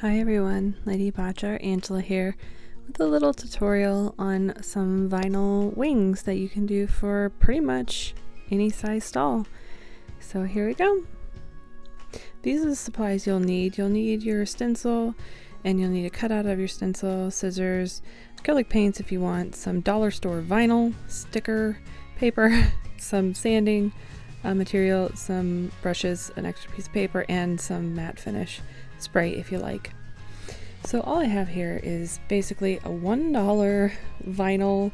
Hi everyone, Lady Botcha, Angela here with a little tutorial on some vinyl wings that you can do for pretty much any size doll. So here we go. These are the supplies you'll need. You'll need your stencil, and you'll need a cutout of your stencil, scissors, acrylic paints if you want, some dollar store vinyl, sticker, paper, some sanding material, some brushes, an extra piece of paper, and some matte finish spray if you like. So all I have here is basically a $1 vinyl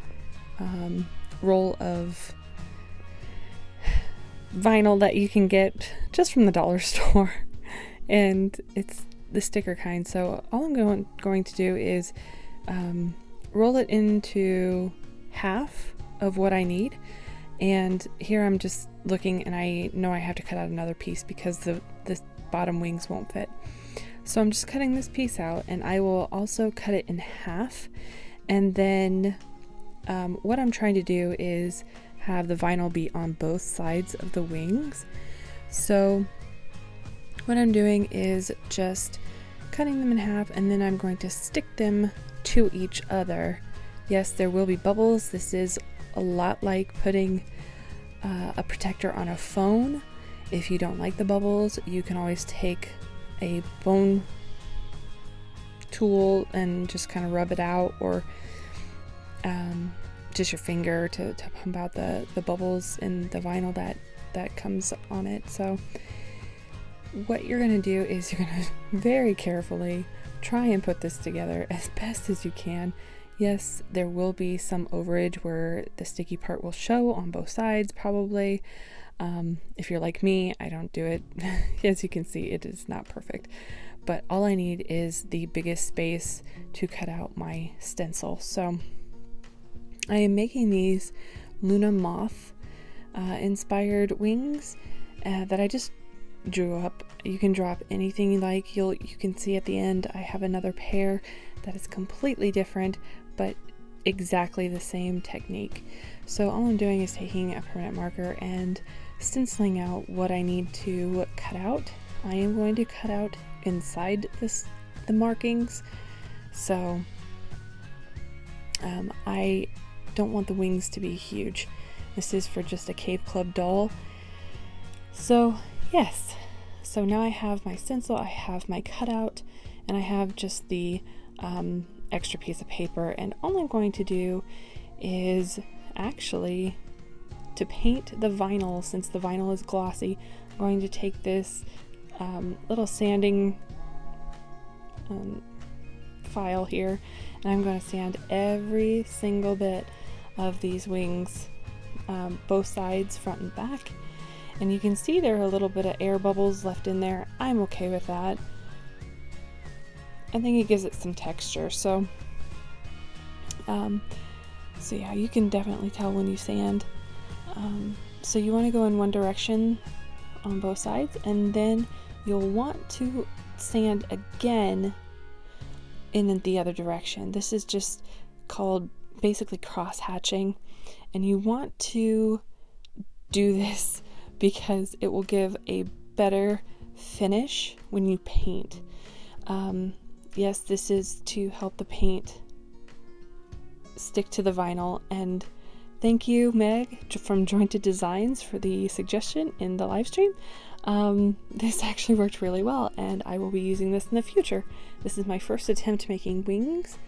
roll of vinyl that you can get just from the dollar store, and it's the sticker kind. So all I'm going to do is roll it into half of what I need, and here I'm just looking and I know I have to cut out another piece because the bottom wings won't fit. So I'm just cutting this piece out, and I will also cut it in half, and then what I'm trying to do is have the vinyl be on both sides of the wings. So what I'm doing is just cutting them in half, and then I'm going to stick them to each other. Yes, there will be bubbles. This is a lot like putting a protector on a phone. If you don't like the bubbles, you can always take a bone tool and just kind of rub it out, or just your finger to pump out the bubbles in the vinyl that comes on it. So what you're going to do is you're going to very carefully try and put this together as best as you can. Yes, there will be some overage where the sticky part will show on both sides probably. If you're like me, I don't do it. As you can see, it is not perfect, but all I need is the biggest space to cut out my stencil. So I am making these Luna Moth inspired wings that I just drew up. You can draw up anything you like. You can see at the end I have another pair that is completely different, but exactly the same technique. So all I'm doing is taking a permanent marker and stenciling out what I need to cut out. I am going to cut out inside the markings. So I don't want the wings to be huge. This is for just a Cave Club doll. So yes, so now I have my stencil, I have my cutout, and I have just the extra piece of paper, and all I'm going to do is actually to paint the vinyl. Since the vinyl is glossy, I'm going to take this little sanding file here, and I'm going to sand every single bit of these wings, both sides, front and back. And you can see there are a little bit of air bubbles left in there. I'm okay with that. I think it gives it some texture. So yeah, you can definitely tell when you sand. So you want to go in one direction on both sides, and then you'll want to sand again in the other direction. This is just called basically cross hatching, and you want to do this because it will give a better finish when you paint. Yes, this is to help the paint stick to the vinyl, and thank you, Meg from Jointed Designs, for the suggestion in the live stream. This actually worked really well, and I will be using this in the future. This is my first attempt making wings,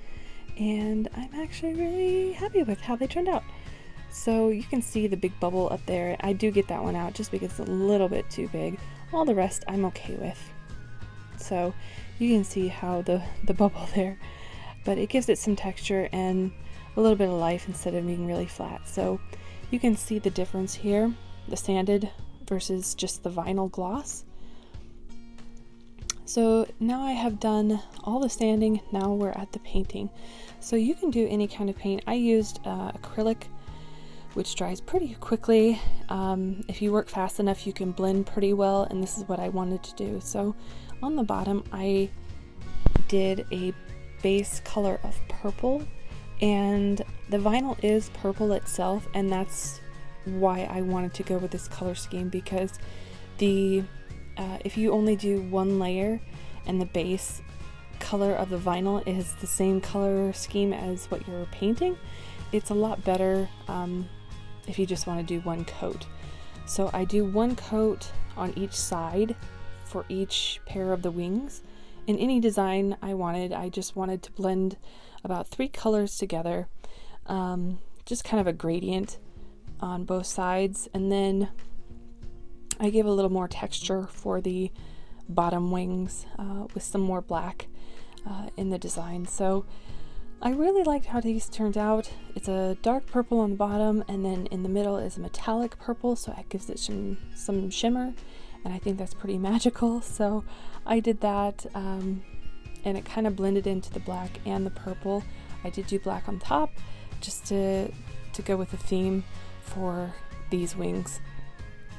and I'm actually really happy with how they turned out. So you can see the big bubble up there. I do get that one out just because it's a little bit too big. All the rest I'm okay with. So you can see how the bubble there, but it gives it some texture and a little bit of life instead of being really flat. So you can see the difference here, the sanded versus just the vinyl gloss. So now I have done all the sanding, now we're at the painting. So you can do any kind of paint. I used acrylic, which dries pretty quickly. If you work fast enough, you can blend pretty well, and this is what I wanted to do. So on the bottom, I did a base color of purple, and the vinyl is purple itself, and that's why I wanted to go with this color scheme, because if you only do one layer and the base color of the vinyl is the same color scheme as what you're painting, it's a lot better if you just want to do one coat. So I do one coat on each side for each pair of the wings. In any design I wanted, I just wanted to blend about 3 colors together, just kind of a gradient on both sides, and then I gave a little more texture for the bottom wings with some more black in the design. So I really liked how these turned out. It's a dark purple on the bottom, and then in the middle is a metallic purple, so it gives it some shimmer, and I think that's pretty magical. So I did that, and it kind of blended into the black and the purple. I did do black on top just to go with the theme for these wings,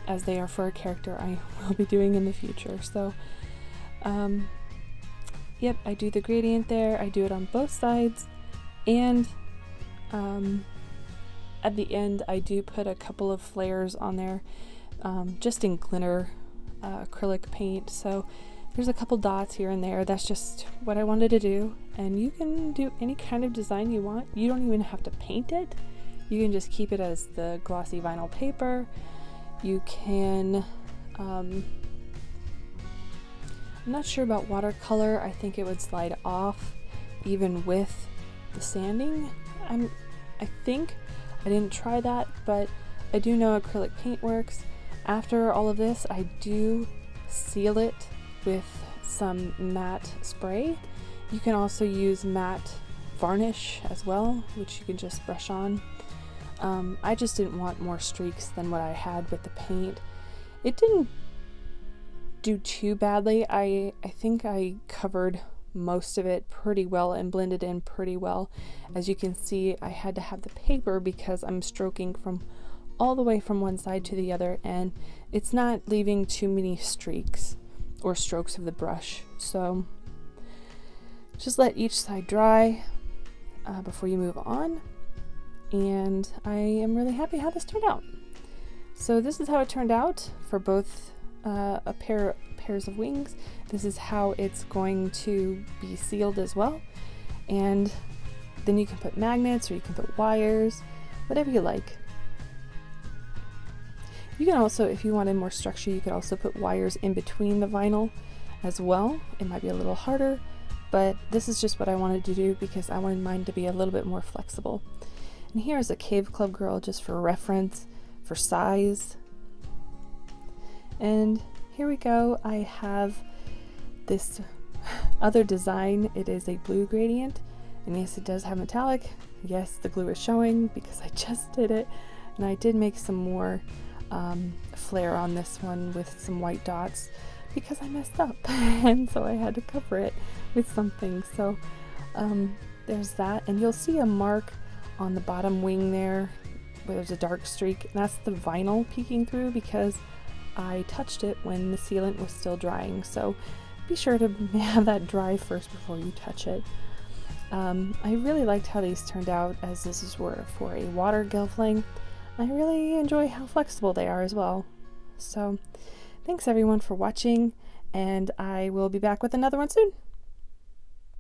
as they are for a character I will be doing in the future. So yep, I do the gradient there. I do it on both sides, and at the end I do put a couple of flares on there, just in glitter acrylic paint. So there's a couple dots here and there. That's just what I wanted to do, and you can do any kind of design you want. You don't even have to paint it. You can just keep it as the glossy vinyl paper. You can I'm not sure about watercolor. I think it would slide off even with the sanding. I think I didn't try that, but I do know acrylic paint works. After all of this, I do seal it with some matte spray. You can also use matte varnish as well, which you can just brush on. I just didn't want more streaks than what I had with the paint. It didn't do too badly. I think I covered most of it pretty well and blended in pretty well. As you can see, I had to have the paper because I'm stroking from all the way from one side to the other, and it's not leaving too many streaks or strokes of the brush. So just let each side dry before you move on, and I am really happy how this turned out. So this is how it turned out for both pairs of wings. This is how it's going to be sealed as well, and then you can put magnets or you can put wires, whatever you like. You can also, if you wanted more structure, you could also put wires in between the vinyl as well. It might be a little harder, but this is just what I wanted to do because I wanted mine to be a little bit more flexible. And here's a Cave Club girl just for reference, for size. And here we go. I have this other design. It is a blue gradient, and yes, it does have metallic. Yes, the glue is showing because I just did it, and I did make some more flare on this one with some white dots because I messed up and so I had to cover it with something. So there's that, and you'll see a mark on the bottom wing there where there's a dark streak, and that's the vinyl peeking through because I touched it when the sealant was still drying. So be sure to have that dry first before you touch it. I really liked how these turned out, as this is for a water gelfling. I really enjoy how flexible they are as well. So thanks everyone for watching, and I will be back with another one soon.